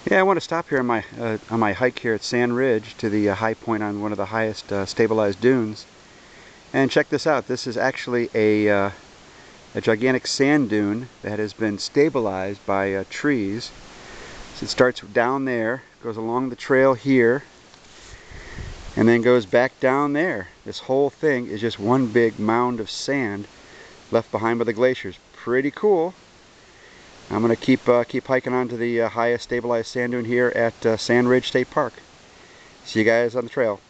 Yeah, I want to stop here on my hike here at Sand Ridge to the high point on one of the highest stabilized dunes. And check this out. This is actually a gigantic sand dune that has been stabilized by trees. So it starts down there, goes along the trail here, and then goes back down there. This whole thing is just one big mound of sand left behind by the glaciers. Pretty cool. I'm going to keep hiking on to the highest stabilized sand dune here at Sand Ridge State Park. See you guys on the trail.